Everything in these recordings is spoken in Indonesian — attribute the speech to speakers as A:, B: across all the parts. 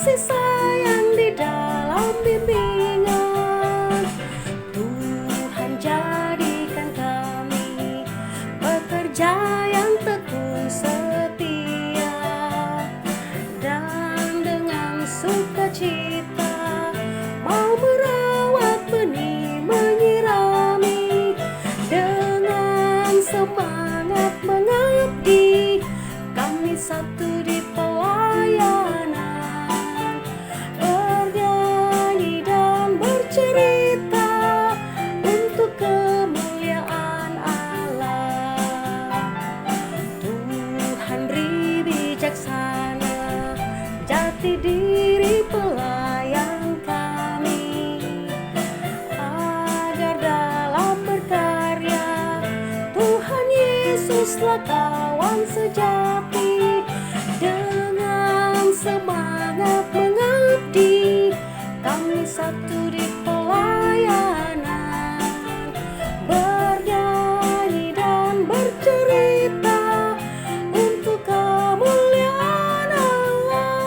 A: kasih sayang di dalam bimbingan. Tuhan jadikan kami pekerja yang tekun setia, dan dengan sukacita mau merawat benih, menyirami, dengan semangat mengabdi. Kami satu di pelayanan, bernyanyi dan bercerita untuk kemuliaan Allah. Tuhan bijaksana, jati diri pelayan kami, agar dalam berkarya Tuhan Yesuslah kawan sejati. Dengan semangat mengabdi, kami satu di pelayanan, bernyanyi dan bercerita untuk kemuliaan Allah.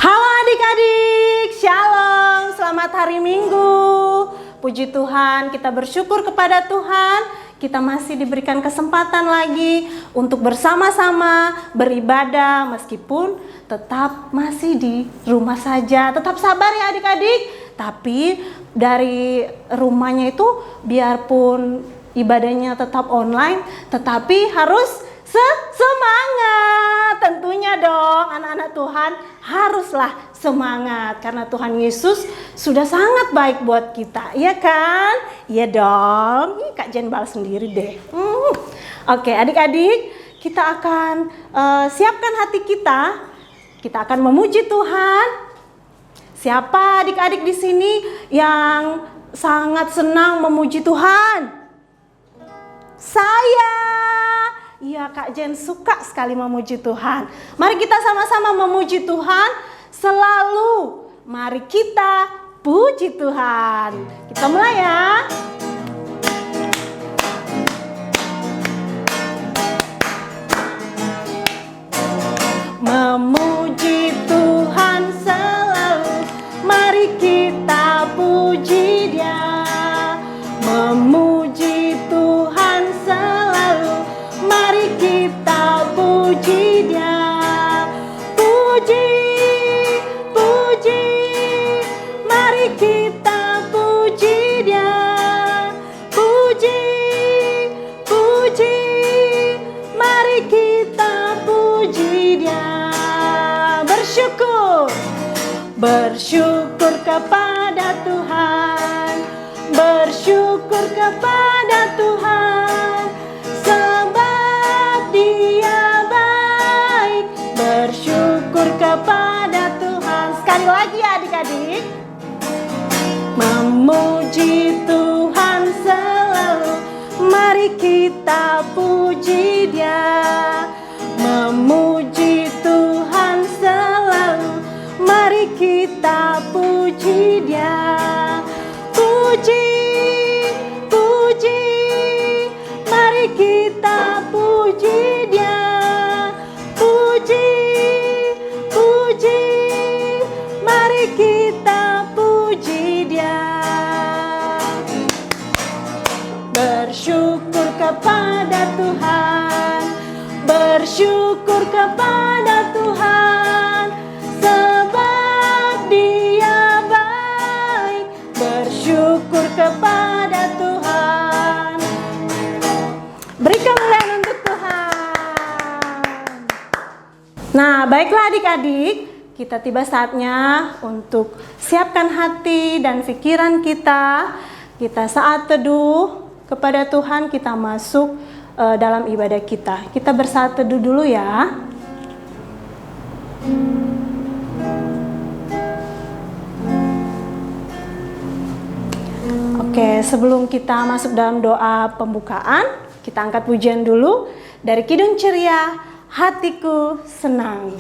B: Halo adik-adik, shalom, selamat hari Minggu. Puji Tuhan, kita bersyukur kepada Tuhan. Kita masih diberikan kesempatan lagi untuk bersama-sama beribadah meskipun tetap masih di rumah saja. Tetap sabar ya adik-adik. Tapi dari rumahnya itu biarpun ibadahnya tetap online, tetapi harus semangat. Tentunya dong anak-anak Tuhan haruslah semangat karena Tuhan Yesus sudah sangat baik buat kita, iya kan? Iya dong. Kak Jen balas sendiri deh. Oke, adik-adik, kita akan siapkan hati kita. Kita akan memuji Tuhan. Siapa adik-adik di sini yang sangat senang memuji Tuhan? Saya. Iya, Kak Jen suka sekali memuji Tuhan. Mari kita sama-sama memuji Tuhan selalu. Mari kita puji Tuhan. Kita mulai ya. Memuji Tuhan selalu. Mari kita puji Dia. Memuji Tuhan selalu. Mari kita puji Dia. Puji, puji, mari kita puji Dia. Puji, puji, mari kita puji Dia. Bersyukur, bersyukur kepada Tuhan. Bersyukur kepada Tuhan. Bersyukur kepada Tuhan. Sekali lagi ya adik-adik. Memuji Tuhan selalu. Mari kita puji Dia. Memuji Tuhan selalu. Mari kita puji Dia. Puji, puji, mari kita puji Dia. Puji, puji, mari kita puji Dia. Bersyukur kepada Tuhan. Bersyukur kepada Tuhan. Sebab Dia baik. Bersyukur kepada Tuhan. Beri kemuliaan untuk Tuhan. Nah, baiklah adik-adik, kita tiba saatnya untuk siapkan hati dan pikiran kita. Kita saat teduh kepada Tuhan, kita masuk dalam ibadah kita. Kita bersaat teduh dulu ya. Oke, sebelum kita masuk dalam doa pembukaan, kita angkat pujian dulu dari Kidung Ceria, Hatiku Senang.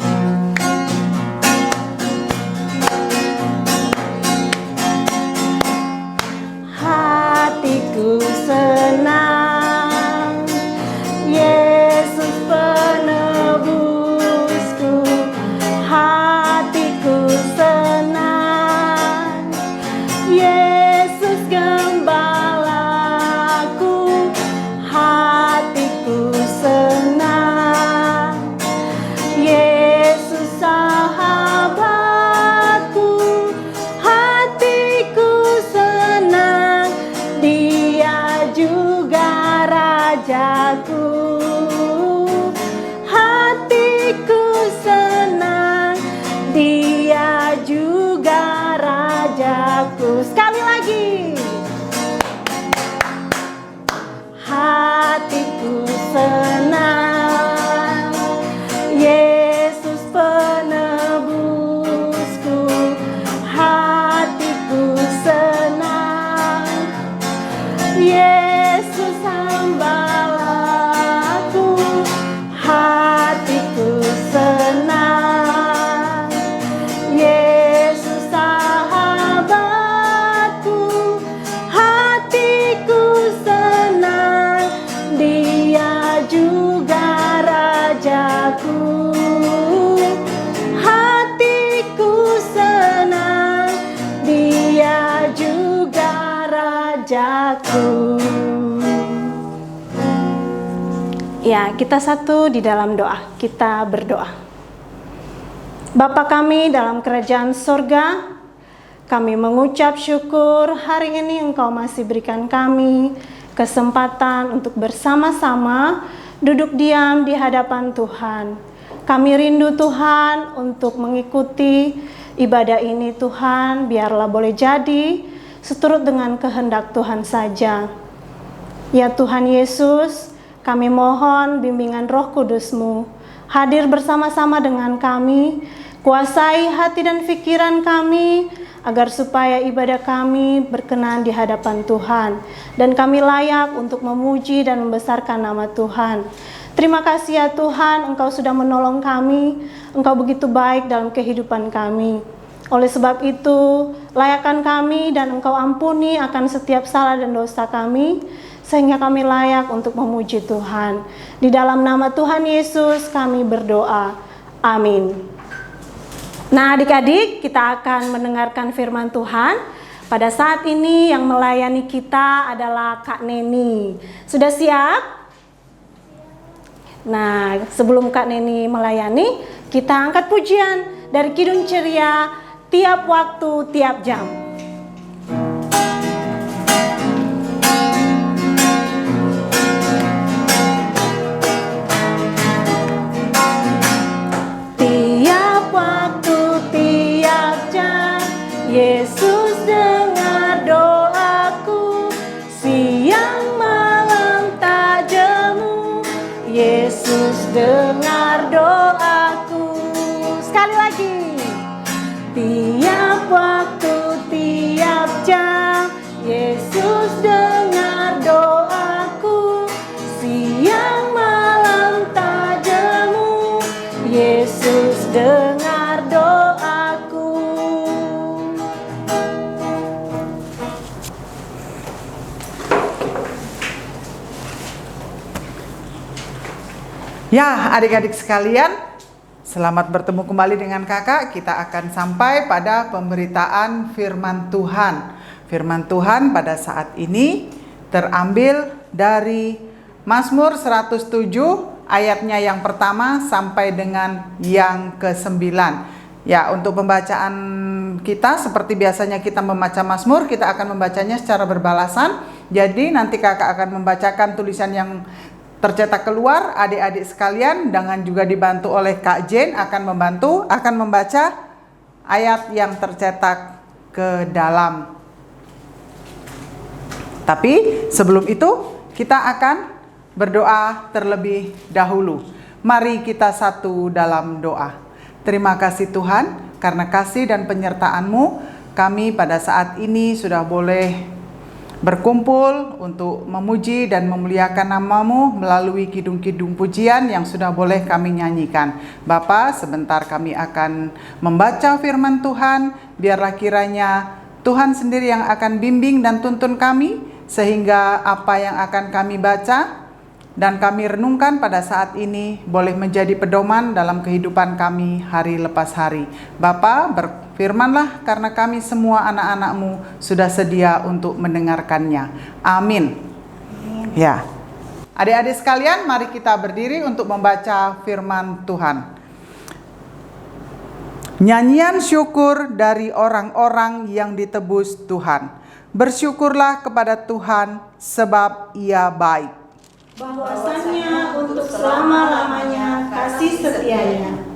B: hatiku senang. Yesus penebusku, hatiku senang. Yesus gembalaku, hatiku senang. Yesus sahabatku, hatiku senang. Dia juga rajaku, hatiku senang. Dia juga rajaku. Sekali lagi. Hatiku senang. Yesus penebusku, hatiku senang. Yesus hambalaku, hatiku senang. Yesus sahabatku, hatiku senang. Dia juga rajaku, hatiku senang. Dia juga rajaku. Ya, kita satu di dalam doa. Kita berdoa. Bapa kami dalam kerajaan sorga, kami mengucap syukur hari ini Engkau masih berikan kami kesempatan untuk bersama-sama duduk diam di hadapan Tuhan. Kami rindu Tuhan untuk mengikuti ibadah ini Tuhan, biarlah boleh jadi seturut dengan kehendak Tuhan saja. Ya Tuhan Yesus, kami mohon bimbingan Roh Kudus-Mu hadir bersama-sama dengan kami, kuasai hati dan pikiran kami, agar supaya ibadah kami berkenan di hadapan Tuhan, dan kami layak untuk memuji dan membesarkan nama Tuhan. Terima kasih ya Tuhan, Engkau sudah menolong kami, Engkau begitu baik dalam kehidupan kami. Oleh sebab itu, layakkan kami dan Engkau ampuni akan setiap salah dan dosa kami, sehingga kami layak untuk memuji Tuhan. Di dalam nama Tuhan Yesus kami berdoa. Amin. Nah adik-adik, kita akan mendengarkan firman Tuhan. Pada saat ini yang melayani kita adalah Kak Neni. Sudah siap? Nah, sebelum Kak Neni melayani, kita angkat pujian dari Kidung Ceria, tiap waktu, tiap jam. Tiap waktu, tiap jam, Yesus dengar doaku. Siang malam tak jemu, Yesus dengar doaku. Sekali lagi. Tiap waktu, tiap jam, Yesus dengar doaku. Siang malam tak jemu, Yesus dengar doaku.
C: Ya, adik-adik sekalian, selamat bertemu kembali dengan kakak. Kita akan sampai pada pemberitaan firman Tuhan. Firman Tuhan pada saat ini terambil dari Mazmur 107 ayatnya yang pertama sampai dengan yang ke-9. Ya, untuk pembacaan kita seperti biasanya kita membaca Mazmur, kita akan membacanya secara berbalasan. Jadi nanti kakak akan membacakan tulisan yang tercetak keluar, adik-adik sekalian dengan juga dibantu oleh Kak Jen akan membaca ayat yang tercetak ke dalam. Tapi sebelum itu kita akan berdoa terlebih dahulu. Mari kita satu dalam doa. Terima kasih Tuhan, karena kasih dan penyertaan-Mu kami pada saat ini sudah boleh berkumpul untuk memuji dan memuliakan nama-Mu melalui kidung-kidung pujian yang sudah boleh kami nyanyikan. Bapa, sebentar kami akan membaca firman Tuhan. Biarlah kiranya Tuhan sendiri yang akan bimbing dan tuntun kami, sehingga apa yang akan kami baca dan kami renungkan pada saat ini boleh menjadi pedoman dalam kehidupan kami hari lepas hari. Bapa, berfirmanlah karena kami semua anak-anak-Mu sudah sedia untuk mendengarkannya. Amin. Ya. Adik-adik sekalian, mari kita berdiri untuk membaca firman Tuhan. Nyanyian syukur dari orang-orang yang ditebus Tuhan. Bersyukurlah kepada Tuhan sebab Ia baik.
B: Bahwasannya untuk selama-lamanya kasih setianya.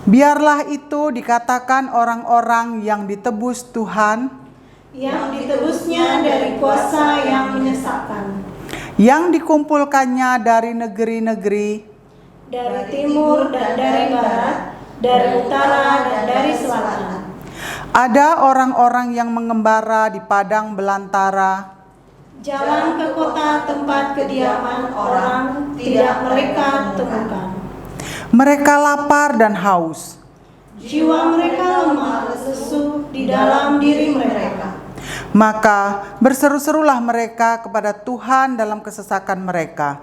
C: Biarlah itu dikatakan orang-orang yang ditebus Tuhan,
B: yang ditebusnya dari kuasa yang menyesatkan,
C: yang dikumpulkannya dari negeri-negeri,
B: dari timur dan dari barat, dari utara dan dari selatan.
C: Ada orang-orang yang mengembara di padang belantara,
B: jalan ke kota tempat kediaman orang tidak mereka temukan.
C: mereka lapar dan haus,
B: Jiwa mereka lemah lesu di dalam diri mereka.
C: maka berseru-serulah mereka kepada Tuhan dalam kesesakan mereka.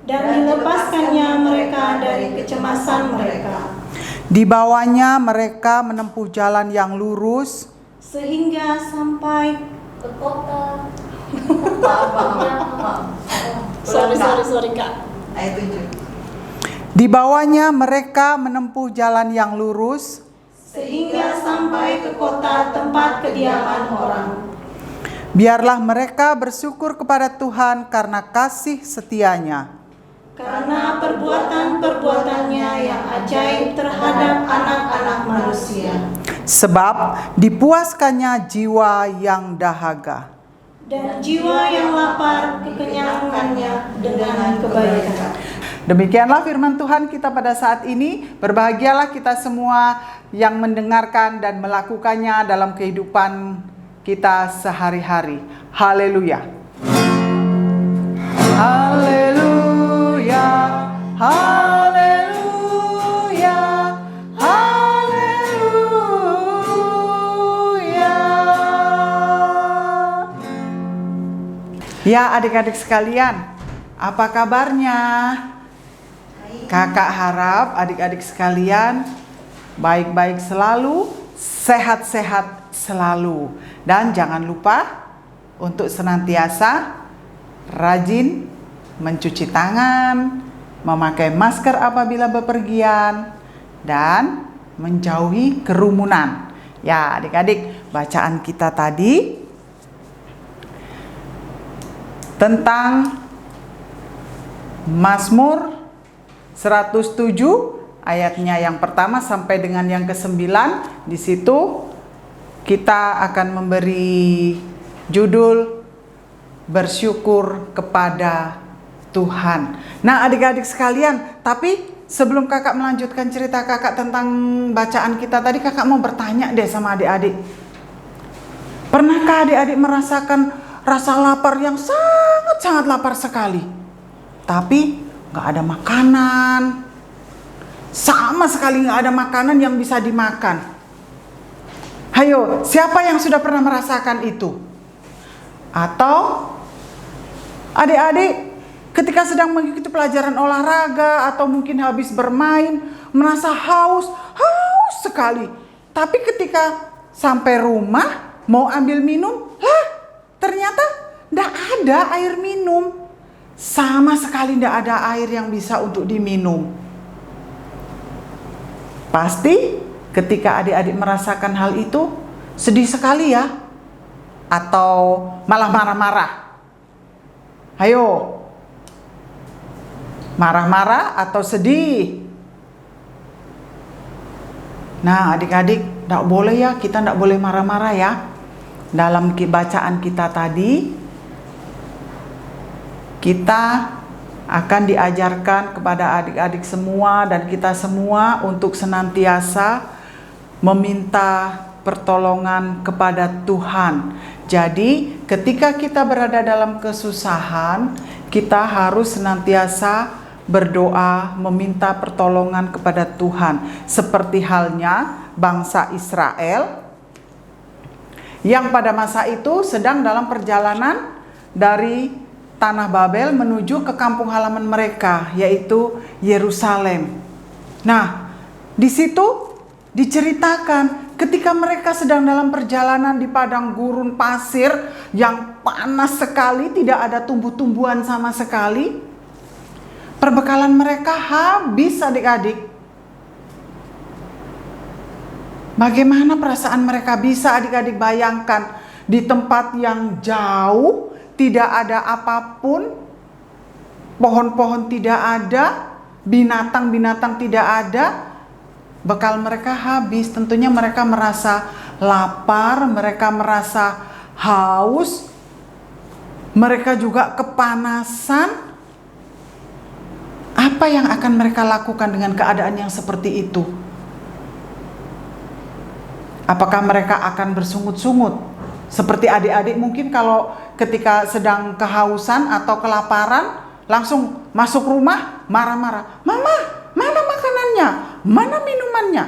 B: Dan dilepaskannya mereka dari kecemasan mereka.
C: Dibawanya mereka menempuh jalan yang lurus,
B: Sehingga sampai
A: Ke kota.
B: sorry Kak.
C: ayat 7. Dibawanya mereka menempuh jalan yang lurus,
B: Sehingga sampai ke kota tempat kediaman orang.
C: biarlah mereka bersyukur kepada Tuhan karena kasih setianya.
B: Karena perbuatan-perbuatannya yang ajaib terhadap anak-anak manusia.
C: Sebab dipuaskannya jiwa yang dahaga.
B: Dan jiwa yang lapar kekenyangannya dengan kebaikan.
C: Demikianlah firman Tuhan kita pada saat ini. Berbahagialah kita semua yang mendengarkan dan melakukannya dalam kehidupan kita sehari-hari. Haleluya. Haleluya. Haleluya. Haleluya. Ya adik-adik sekalian, apa kabarnya? Kakak harap adik-adik sekalian baik-baik selalu, sehat-sehat selalu. Dan jangan lupa untuk senantiasa rajin mencuci tangan, memakai masker apabila bepergian, dan menjauhi kerumunan. Ya adik-adik, bacaan kita tadi tentang Mazmur 107 ayatnya yang pertama sampai dengan yang ke-9. Di situ kita akan memberi judul bersyukur kepada Tuhan. Nah adik-adik sekalian, tapi sebelum kakak melanjutkan cerita kakak tentang bacaan kita tadi, kakak mau bertanya deh sama adik-adik. Pernahkah adik-adik merasakan rasa lapar yang sangat-sangat lapar sekali, tapi gak ada makanan, sama sekali gak ada makanan yang bisa dimakan? Hayo, siapa yang sudah pernah merasakan itu? Atau adik-adik ketika sedang mengikuti pelajaran olahraga atau mungkin habis bermain, merasa haus sekali, tapi ketika sampai rumah mau ambil minum, ternyata gak ada air minum. Sama sekali tidak ada air yang bisa untuk diminum. Pasti ketika adik-adik merasakan hal itu sedih sekali ya, atau malah marah-marah. Ayo, marah-marah atau sedih. Nah adik-adik, tidak boleh ya, kita tidak boleh marah-marah ya. Dalam bacaan kita tadi, kita akan diajarkan kepada adik-adik semua dan kita semua untuk senantiasa meminta pertolongan kepada Tuhan. Jadi ketika kita berada dalam kesusahan, kita harus senantiasa berdoa meminta pertolongan kepada Tuhan. Seperti halnya bangsa Israel yang pada masa itu sedang dalam perjalanan dari tanah Babel menuju ke kampung halaman mereka, yaitu Yerusalem. Nah, di situ diceritakan ketika mereka sedang dalam perjalanan di padang gurun pasir yang panas sekali, tidak ada tumbuh-tumbuhan sama sekali. Perbekalan mereka habis, adik-adik. Bagaimana perasaan mereka? Bisa adik-adik bayangkan, di tempat yang jauh, tidak ada apapun, pohon-pohon tidak ada, binatang-binatang tidak ada, bekal mereka habis. Tentunya mereka merasa lapar, mereka merasa haus, mereka juga kepanasan. Apa yang akan mereka lakukan dengan keadaan yang seperti itu? Apakah mereka akan bersungut-sungut? Seperti adik-adik mungkin kalau ketika sedang kehausan atau kelaparan, langsung masuk rumah marah-marah. Mama, mana makanannya? Mana minumannya?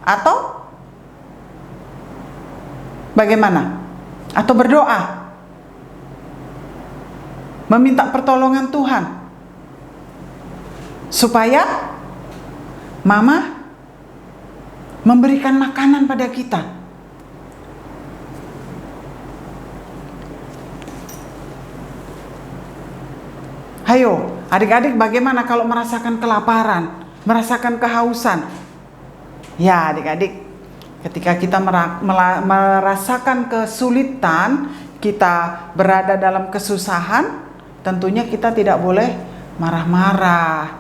C: Atau bagaimana? Atau berdoa? Meminta pertolongan Tuhan supaya mama memberikan makanan pada kita. Hayo, adik-adik, bagaimana kalau merasakan kelaparan, merasakan kehausan? Ya, adik-adik, ketika kita merasakan kesulitan, kita berada dalam kesusahan, tentunya kita tidak boleh marah-marah.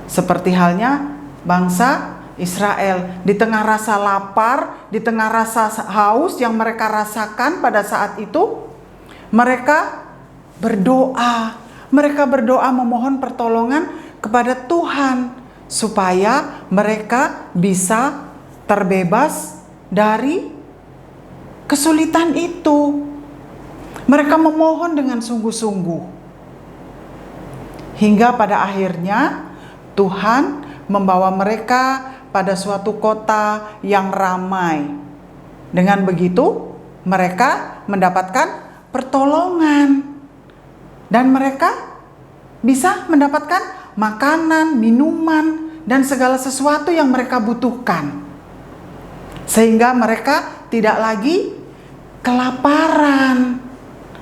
C: Seperti halnya bangsa Israel, di tengah rasa lapar, di tengah rasa haus yang mereka rasakan pada saat itu, mereka berdoa. Mereka berdoa memohon pertolongan kepada Tuhan supaya mereka bisa terbebas dari kesulitan itu. Mereka memohon dengan sungguh-sungguh. Hingga pada akhirnya Tuhan membawa mereka pada suatu kota yang ramai. Dengan begitu, mereka mendapatkan pertolongan. Dan mereka bisa mendapatkan makanan, minuman, dan segala sesuatu yang mereka butuhkan. Sehingga mereka tidak lagi kelaparan,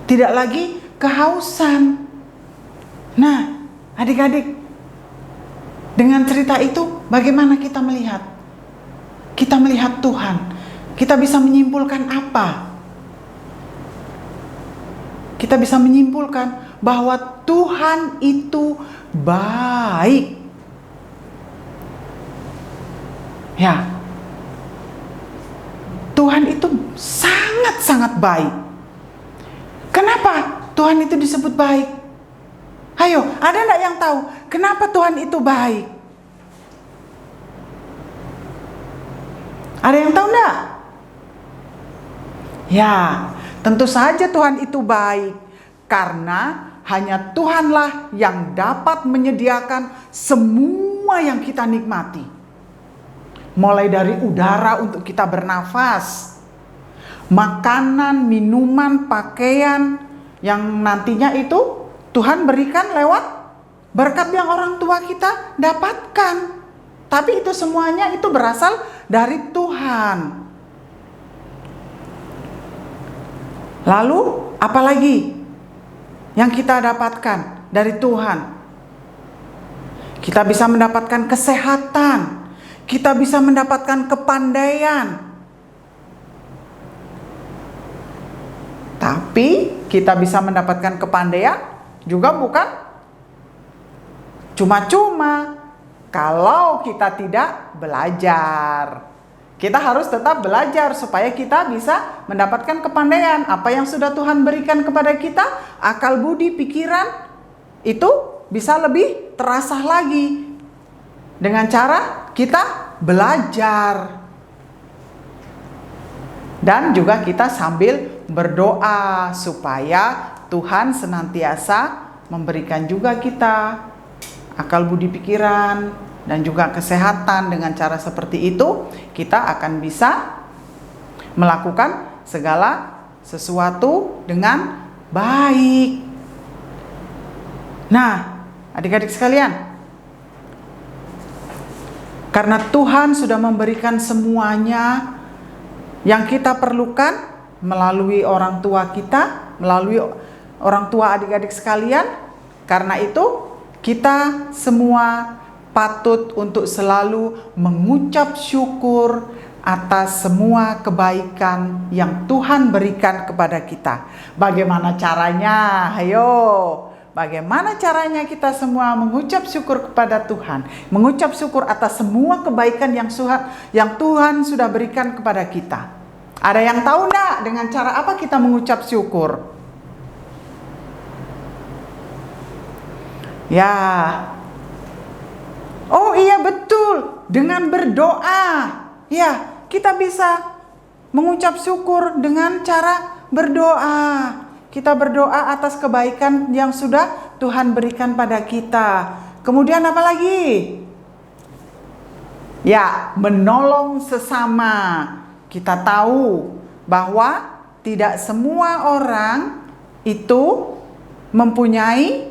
C: tidak lagi kehausan. Nah, adik-adik, dengan cerita itu bagaimana kita melihat? Kita melihat Tuhan. Kita bisa menyimpulkan apa? Kita bisa menyimpulkan bahwa Tuhan itu baik. Ya. Tuhan itu sangat-sangat baik. Kenapa Tuhan itu disebut baik? Ayo, ada enggak yang tahu kenapa Tuhan itu baik? Ada yang tahu enggak? Ya, tentu saja Tuhan itu baik, karena hanya Tuhanlah yang dapat menyediakan semua yang kita nikmati. Mulai dari udara untuk kita bernafas, makanan, minuman, pakaian yang nantinya itu Tuhan berikan lewat berkat yang orang tua kita dapatkan. Tapi itu semuanya itu berasal dari Tuhan. Lalu apalagi yang kita dapatkan dari Tuhan? Kita bisa mendapatkan kesehatan, kita bisa mendapatkan kepandaian. Tapi kita bisa mendapatkan kepandaian juga bukan cuma-cuma kalau kita tidak belajar. Kita harus tetap belajar supaya kita bisa mendapatkan kepandaian. Apa yang sudah Tuhan berikan kepada kita, akal budi, pikiran, itu bisa lebih terasah lagi dengan cara kita belajar. Dan juga kita sambil berdoa supaya Tuhan senantiasa memberikan juga kita akal budi, pikiran, dan juga kesehatan. Dengan cara seperti itu kita akan bisa melakukan segala sesuatu dengan baik. Nah, adik-adik sekalian, karena Tuhan sudah memberikan semuanya yang kita perlukan melalui orang tua kita, melalui orang tua adik-adik sekalian. Karena itu kita semua patut untuk selalu mengucap syukur atas semua kebaikan yang Tuhan berikan kepada kita. Bagaimana caranya? Ayo, bagaimana caranya kita semua mengucap syukur kepada Tuhan, mengucap syukur atas semua kebaikan yang Tuhan sudah berikan kepada kita? Ada yang tahu enggak dengan cara apa kita mengucap syukur? Ya. Oh iya betul, dengan berdoa. Ya, kita bisa mengucap syukur dengan cara berdoa. Kita berdoa atas kebaikan yang sudah Tuhan berikan pada kita. Kemudian apa lagi? Ya, menolong sesama. Kita tahu bahwa tidak semua orang itu mempunyai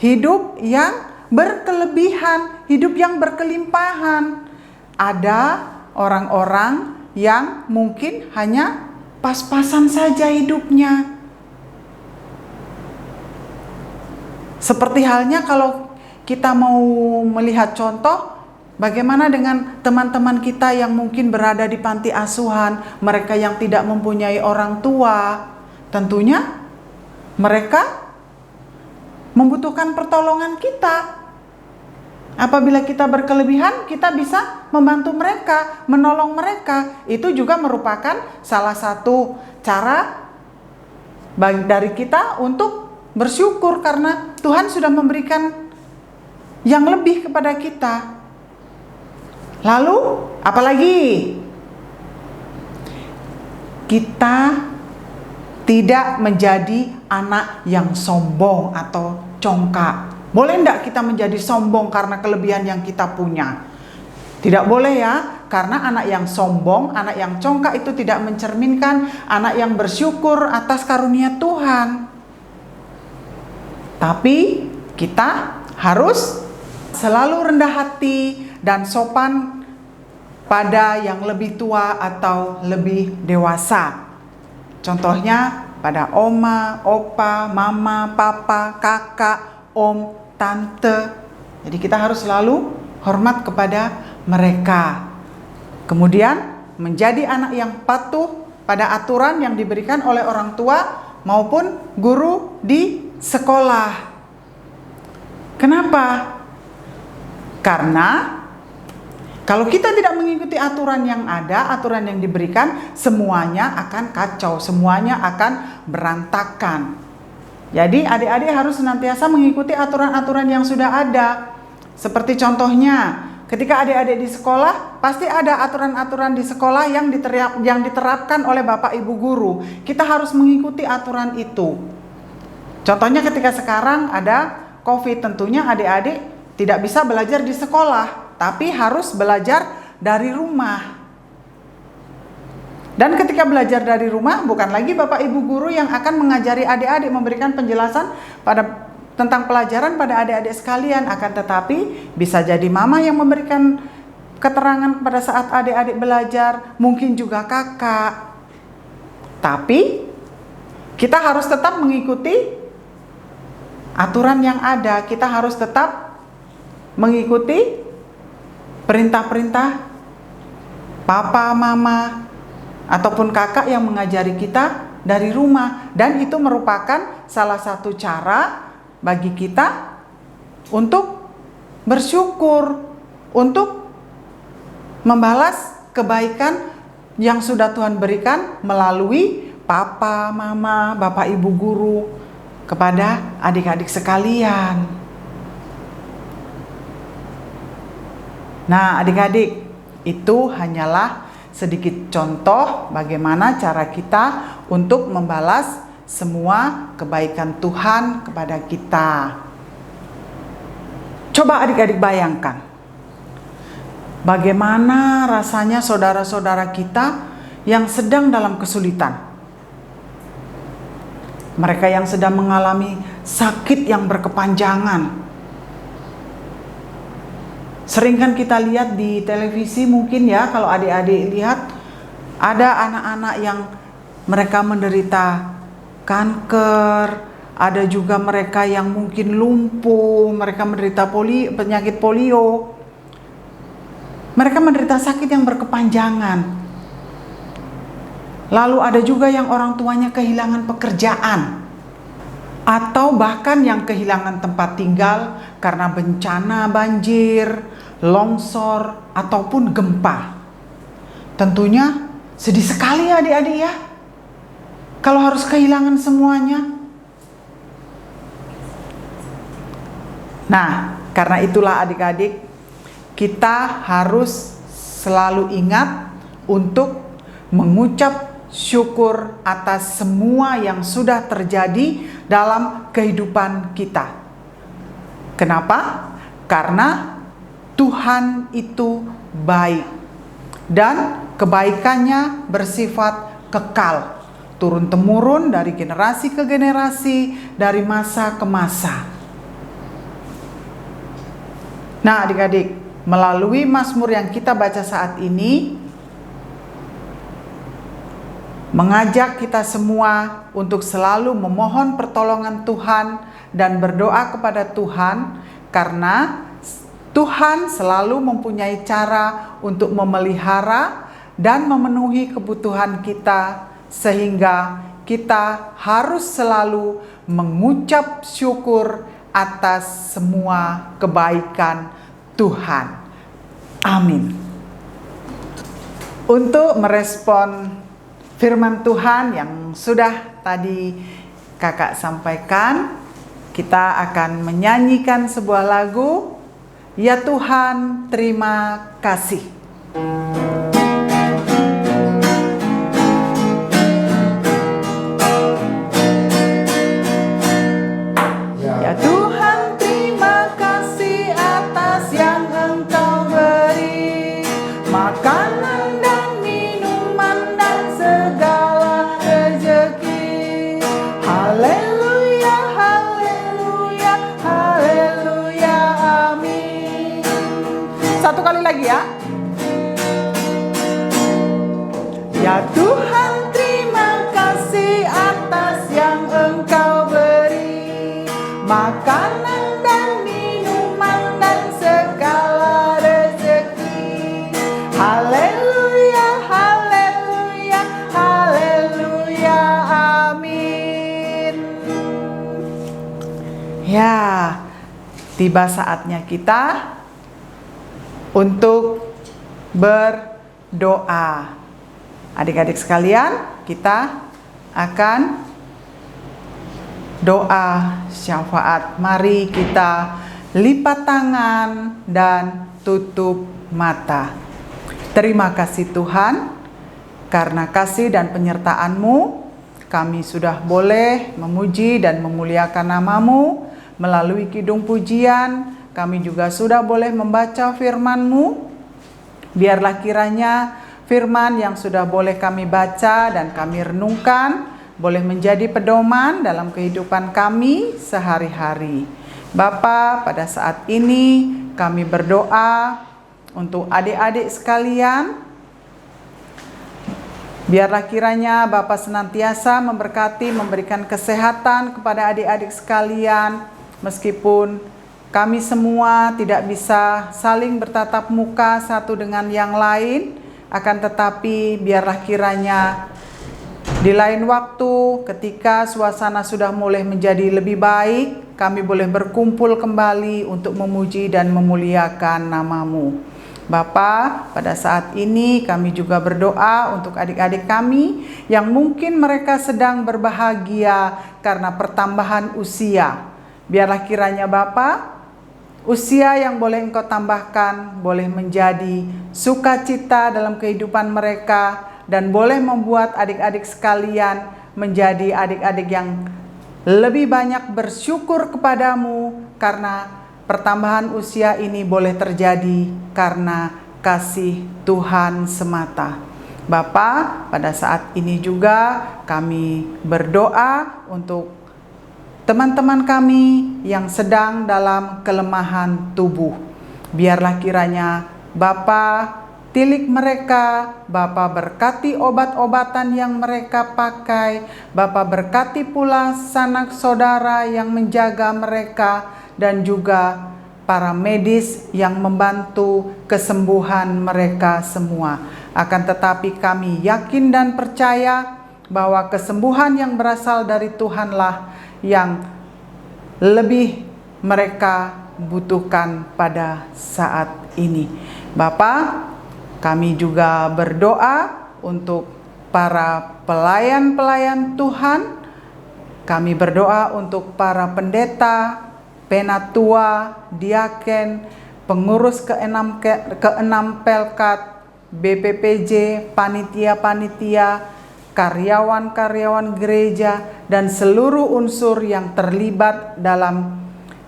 C: hidup yang berkelebihan, hidup yang berkelimpahan. Ada orang-orang yang mungkin hanya pas-pasan saja hidupnya. Seperti halnya kalau kita mau melihat contoh, bagaimana dengan teman-teman kita yang mungkin berada di panti asuhan, mereka yang tidak mempunyai orang tua, tentunya mereka membutuhkan pertolongan kita. Apabila kita berkelebihan, kita bisa membantu mereka, menolong mereka. Itu juga merupakan salah satu cara dari kita untuk bersyukur karena Tuhan sudah memberikan yang lebih kepada kita. Lalu, apalagi? Kita tidak menjadi anak yang sombong atau congkak. Boleh enggak kita menjadi sombong karena kelebihan yang kita punya? Tidak boleh ya, karena anak yang sombong, anak yang congkak itu tidak mencerminkan anak yang bersyukur atas karunia Tuhan. Tapi kita harus selalu rendah hati dan sopan pada yang lebih tua atau lebih dewasa. Contohnya pada oma, opa, mama, papa, kakak, om, tante. Jadi kita harus selalu hormat kepada mereka. Kemudian menjadi anak yang patuh pada aturan yang diberikan oleh orang tua maupun guru di sekolah. Kenapa? Karena kalau kita tidak mengikuti aturan yang ada, aturan yang diberikan, semuanya akan kacau, semuanya akan berantakan. Jadi adik-adik harus senantiasa mengikuti aturan-aturan yang sudah ada. Seperti contohnya, ketika adik-adik di sekolah, pasti ada aturan-aturan di sekolah yang diterapkan oleh Bapak Ibu guru. Kita harus mengikuti aturan itu. Contohnya ketika sekarang ada COVID, tentunya adik-adik tidak bisa belajar di sekolah, tapi harus belajar dari rumah. Dan ketika belajar dari rumah, bukan lagi Bapak Ibu guru yang akan mengajari adik-adik, memberikan penjelasan tentang pelajaran pada adik-adik sekalian, akan tetapi bisa jadi mama yang memberikan keterangan pada saat adik-adik belajar, mungkin juga kakak. Tapi kita harus tetap mengikuti aturan yang ada, kita harus tetap mengikuti perintah-perintah papa, mama, ataupun kakak yang mengajari kita dari rumah. Dan itu merupakan salah satu cara bagi kita untuk bersyukur, untuk membalas kebaikan yang sudah Tuhan berikan melalui papa, mama, bapak, ibu guru kepada adik-adik sekalian. Nah, adik-adik, itu hanyalah sedikit contoh bagaimana cara kita untuk membalas semua kebaikan Tuhan kepada kita. Coba adik-adik bayangkan, bagaimana rasanya saudara-saudara kita yang sedang dalam kesulitan. mereka yang sedang mengalami sakit yang berkepanjangan. Sering kan kita lihat di televisi mungkin ya, kalau adik-adik lihat ada anak-anak yang mereka menderita kanker, ada juga mereka yang mungkin lumpuh, mereka menderita penyakit polio. Mereka menderita sakit yang berkepanjangan. Lalu ada juga yang orang tuanya kehilangan pekerjaan, atau bahkan yang kehilangan tempat tinggal karena bencana banjir, longsor, ataupun gempa. Tentunya sedih sekali ya adik-adik ya, kalau harus kehilangan semuanya. Nah, karena itulah adik-adik, kita harus selalu ingat untuk mengucap syukur atas semua yang sudah terjadi dalam kehidupan kita. Kenapa? Karena Tuhan itu baik dan kebaikannya bersifat kekal, turun-temurun dari generasi ke generasi, dari masa ke masa. Nah, adik-adik, melalui Mazmur yang kita baca saat ini mengajak kita semua untuk selalu memohon pertolongan Tuhan dan berdoa kepada Tuhan, karena Tuhan selalu mempunyai cara untuk memelihara dan memenuhi kebutuhan kita, sehingga kita harus selalu mengucap syukur atas semua kebaikan Tuhan. Amin. Untuk merespon firman Tuhan yang sudah tadi kakak sampaikan, kita akan menyanyikan sebuah lagu, Ya Tuhan Terima Kasih. Ya Tuhan terima kasih atas yang Engkau beri, makanan dan minuman dan segala rezeki. Haleluya, haleluya, haleluya, amin. Satu kali lagi ya. Ya Tuhan terima kasih atas yang Engkau beri, makanan dan minuman dan segala rezeki. Haleluya, haleluya, haleluya, amin. Ya, tiba saatnya kita untuk berdoa. Adik-adik sekalian, kita akan doa syafaat. Mari kita lipat tangan dan tutup mata. Terima kasih Tuhan, karena kasih dan penyertaan-Mu, kami sudah boleh memuji dan memuliakan nama-Mu melalui kidung pujian. Kami juga sudah boleh membaca firman-Mu. Biarlah kiranya firman yang sudah boleh kami baca dan kami renungkan boleh menjadi pedoman dalam kehidupan kami sehari-hari. Bapa, pada saat ini kami berdoa untuk adik-adik sekalian. Biarlah kiranya Bapa senantiasa memberkati, memberikan kesehatan kepada adik-adik sekalian, meskipun kami semua tidak bisa saling bertatap muka satu dengan yang lain. Akan tetapi biarlah kiranya di lain waktu, ketika suasana sudah mulai menjadi lebih baik, kami boleh berkumpul kembali untuk memuji dan memuliakan nama-Mu. Bapa, pada saat ini kami juga berdoa untuk adik-adik kami yang mungkin mereka sedang berbahagia karena pertambahan usia. Biarlah kiranya Bapa, usia yang boleh Engkau tambahkan boleh menjadi sukacita dalam kehidupan mereka, dan boleh membuat adik-adik sekalian menjadi adik-adik yang lebih banyak bersyukur kepadamu, karena pertambahan usia ini boleh terjadi karena kasih Tuhan semata. Bapa, pada saat ini juga kami berdoa untuk teman-teman kami yang sedang dalam kelemahan tubuh. Biarlah kiranya Bapa tilik mereka, Bapa berkati obat-obatan yang mereka pakai, Bapa berkati pula sanak saudara yang menjaga mereka, dan juga para medis yang membantu kesembuhan mereka semua. Akan tetapi kami yakin dan percaya bahwa kesembuhan yang berasal dari Tuhanlah yang lebih mereka butuhkan pada saat ini. Bapa, kami juga berdoa untuk para pelayan-pelayan Tuhan. Kami berdoa untuk para pendeta, penatua, diaken, pengurus keenam Pelkat, BPPJ, panitia-panitia, karyawan-karyawan gereja, dan seluruh unsur yang terlibat dalam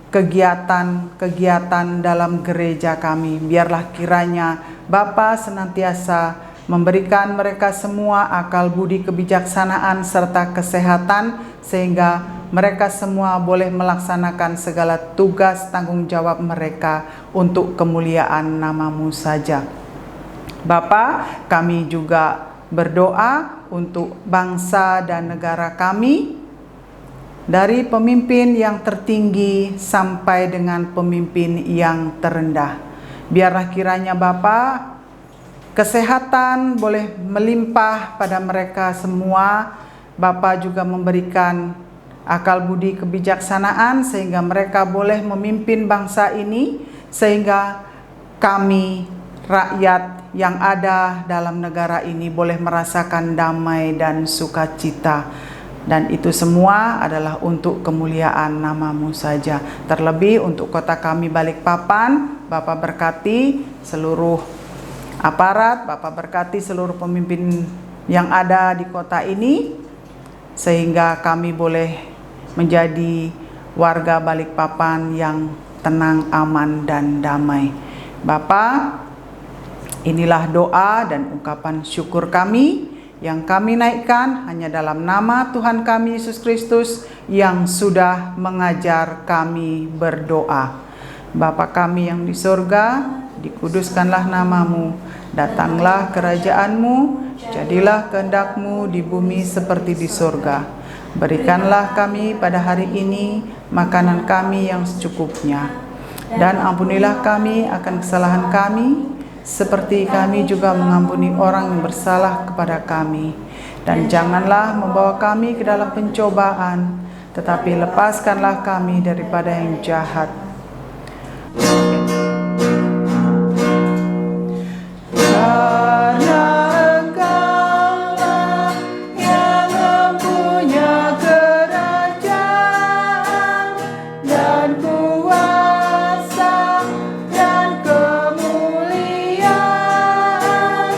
C: kegiatan-kegiatan dalam gereja kami. Biarlah kiranya Bapa senantiasa memberikan mereka semua akal budi kebijaksanaan serta kesehatan, sehingga mereka semua boleh melaksanakan segala tugas tanggung jawab mereka untuk kemuliaan nama-Mu saja. Bapa, kami juga berdoa untuk bangsa dan negara kami, dari pemimpin yang tertinggi sampai dengan pemimpin yang terendah. Biarlah kiranya Bapa, kesehatan boleh melimpah pada mereka semua. Bapa juga memberikan akal budi kebijaksanaan sehingga mereka boleh memimpin bangsa ini, sehingga kami rakyat yang ada dalam negara ini boleh merasakan damai dan sukacita. Dan itu semua adalah untuk kemuliaan nama-Mu saja. Terlebih untuk kota kami Balikpapan, Bapa berkati seluruh aparat, Bapa berkati seluruh pemimpin yang ada di kota ini, sehingga kami boleh menjadi warga Balikpapan yang tenang, aman, dan damai. Bapa, inilah doa dan ungkapan syukur kami yang kami naikkan hanya dalam nama Tuhan kami Yesus Kristus yang sudah mengajar kami berdoa. Bapa kami yang di surga, dikuduskanlah nama-Mu, datanglah kerajaan-Mu, jadilah kehendak-Mu di bumi seperti di surga. Berikanlah kami pada hari ini makanan kami yang secukupnya, dan ampunilah kami akan kesalahan kami, seperti kami juga mengampuni orang yang bersalah kepada kami. Dan janganlah membawa kami ke dalam pencobaan, tetapi lepaskanlah kami daripada yang jahat. Karena Engkaulah yang mempunyai kerajaan dan kuasa dan kemuliaan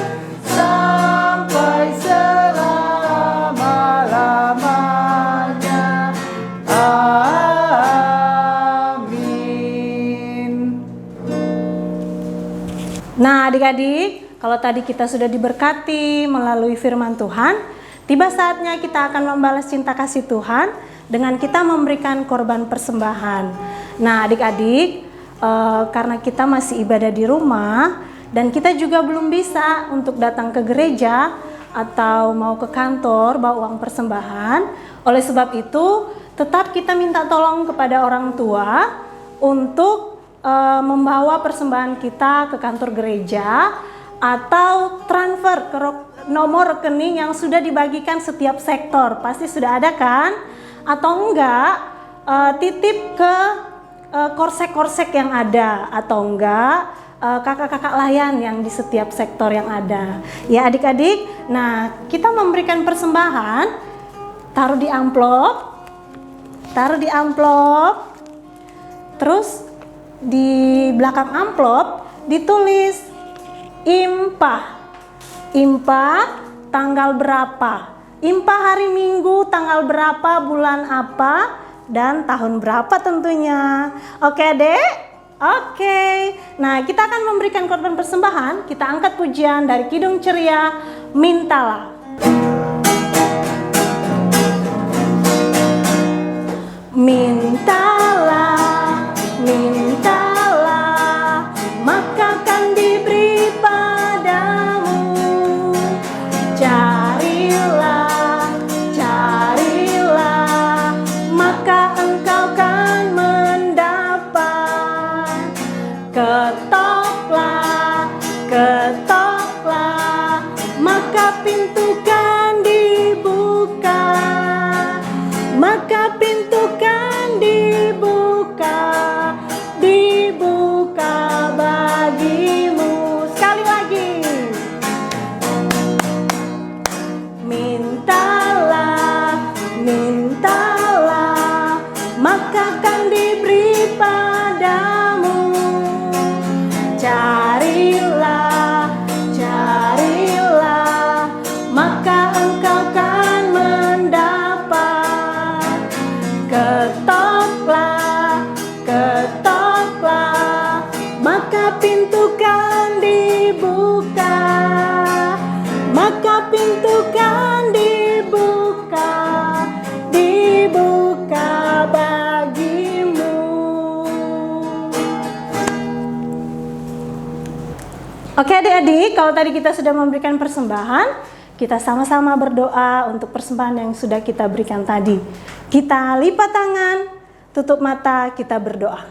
C: sampai selama-lamanya. Amin.
B: Nah, adik-adik, kalau tadi kita sudah diberkati melalui firman Tuhan, tiba saatnya kita akan membalas cinta kasih Tuhan dengan kita memberikan korban persembahan. Nah, adik-adik, karena kita masih ibadah di rumah dan kita juga belum bisa untuk datang ke gereja atau mau ke kantor bawa uang persembahan, oleh sebab itu tetap kita minta tolong kepada orang tua untuk membawa persembahan kita ke kantor gereja atau transfer ke nomor rekening yang sudah dibagikan setiap sektor. Pasti sudah ada kan? Atau enggak titip ke korsek-korsek yang ada, atau enggak kakak-kakak layan yang di setiap sektor yang ada. Ya adik-adik, nah kita memberikan persembahan, taruh di amplop, terus di belakang amplop ditulis impah tanggal berapa, impah hari Minggu tanggal berapa, bulan apa, dan tahun berapa tentunya. Oke Dek? Oke, nah kita akan memberikan korban persembahan. Kita angkat pujian dari Kidung Ceria, Mintalah. Mintalah, mintalah, maka akan diberi padamu. Carilah, carilah, maka engkau kan mendapat. Ketoklah, ketoklah, maka pintu kan dibuka. Maka pintu kan dibuka, dibuka bagimu. Sekali lagi. Mintalah, mintalah, maka kan diberi padamu. Carilah, carilah, maka engkau kan mendapat. Ketoklah, ketoklah, maka pintu kan dibuka. Maka pintu kan dibuka, dibuka bagimu. Oke adik-adik, kalau tadi kita sudah memberikan persembahan, kita sama-sama berdoa untuk persembahan yang sudah kita berikan tadi. Kita lipat tangan, tutup mata, kita berdoa.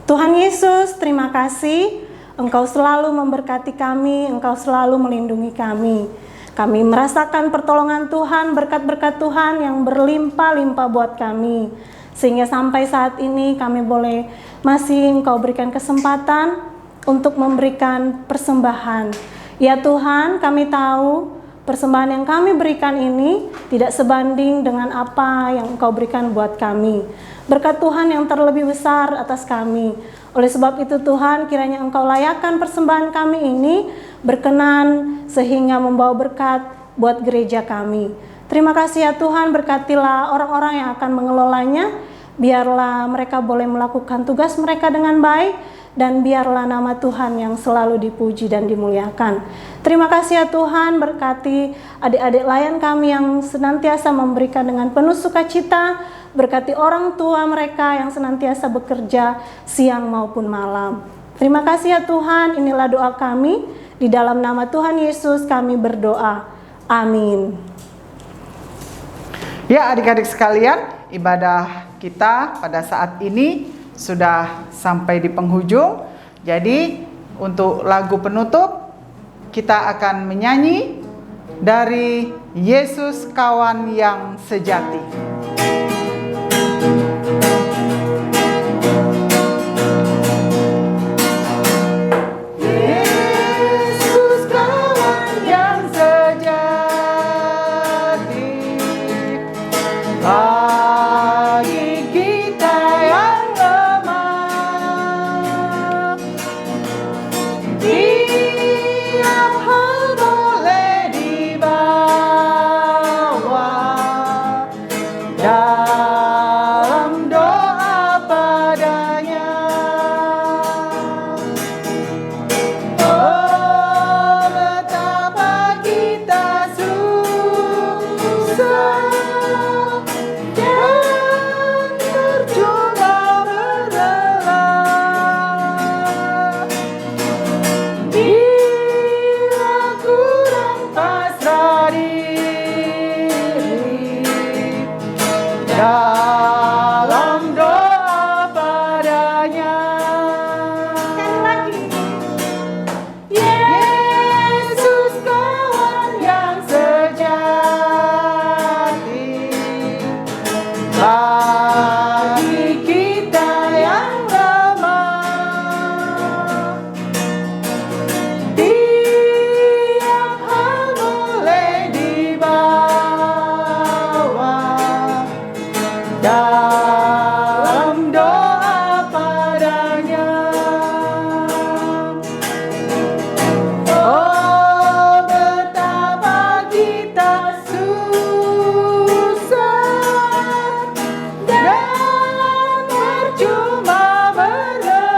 B: Tuhan Yesus, terima kasih. Engkau selalu memberkati kami, Engkau selalu melindungi kami. Kami merasakan pertolongan Tuhan, berkat-berkat Tuhan yang berlimpah-limpah buat kami. Sehingga sampai saat ini kami boleh masih Engkau berikan kesempatan untuk memberikan persembahan. Ya Tuhan, kami tahu persembahan yang kami berikan ini tidak sebanding dengan apa yang Engkau berikan buat kami. Berkat Tuhan yang terlebih besar atas kami. Oleh sebab itu Tuhan, kiranya Engkau layakkan persembahan kami ini berkenan sehingga membawa berkat buat gereja kami. Terima kasih ya Tuhan, berkatilah orang-orang yang akan mengelolanya. Biarlah mereka boleh melakukan tugas mereka dengan baik, dan biarlah nama Tuhan yang selalu dipuji dan dimuliakan. Terima kasih ya Tuhan, berkati adik-adik layan kami yang senantiasa memberikan dengan penuh sukacita. Berkati orang tua mereka yang senantiasa bekerja siang maupun malam. Terima kasih ya Tuhan, inilah doa kami. Di dalam nama Tuhan Yesus kami berdoa. Amin.
C: Ya adik-adik sekalian, ibadah kita pada saat ini sudah sampai di penghujung. Jadi untuk lagu penutup kita akan menyanyi dari Yesus Kawan yang Sejati. Yesus kawan yang sejati, bagi kita yang lemah, tiap hal boleh dibawa dalam doa padanya. Oh, betapa kita susah dan berjuang berlelah, bila kurang pasrah diri dalam doa padanya.
B: Sekali lagi.
C: Yesus kawan yang sejati, bagi kita yang lemah, tiap hal boleh dibawa dalam doa padanya. Oh, betapa kita susah dan percuma berlelah,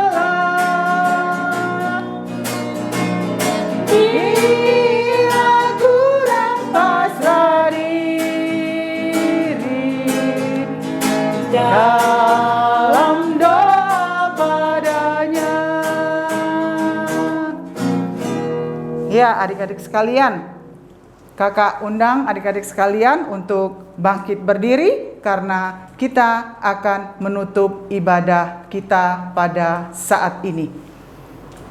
C: dalam doa padanya. Ya, adik-adik sekalian, kakak undang adik-adik sekalian untuk bangkit berdiri karena kita akan menutup ibadah kita pada saat ini.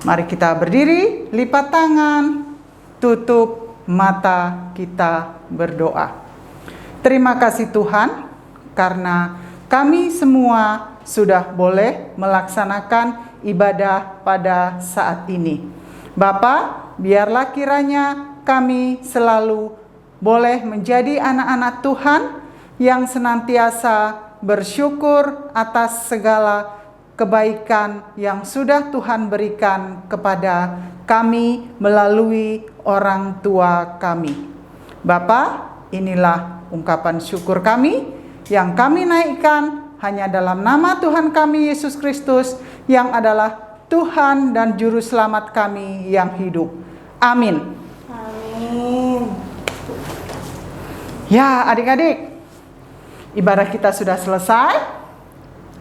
C: Mari kita berdiri, lipat tangan, tutup mata, kita berdoa. Terima kasih Tuhan, karena kami semua sudah boleh melaksanakan ibadah pada saat ini. Bapa, biarlah kiranya kami selalu boleh menjadi anak-anak Tuhan yang senantiasa bersyukur atas segala kebaikan yang sudah Tuhan berikan kepada kami melalui orang tua kami. Bapa, inilah ungkapan syukur kami yang kami naikkan hanya dalam nama Tuhan kami Yesus Kristus yang adalah Tuhan dan Juru Selamat kami yang hidup. Amin.
B: Amin.
C: Ya, adik-adik, ibadah kita sudah selesai.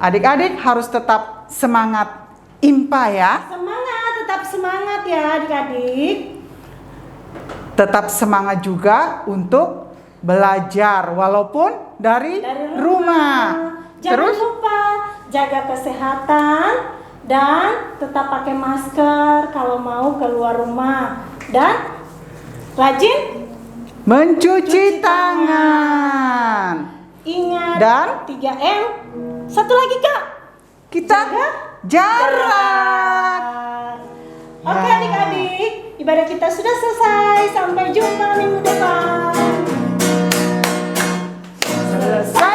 C: Adik-adik harus tetap semangat impa ya.
B: Semangat, tetap semangat ya adik-adik.
C: Tetap semangat juga untuk belajar walaupun dari rumah.
B: Jangan
C: Terus
B: lupa jaga kesehatan dan tetap pakai masker kalau mau keluar rumah. Dan rajin
C: mencuci tangan.
B: ingat
C: Dan
B: 3M. Satu lagi Kak.
C: Kita jarak.
B: Oke
C: Ya.
B: adik-adik, ibadah kita sudah selesai. Sampai jumpa minggu depan.
C: Selesai.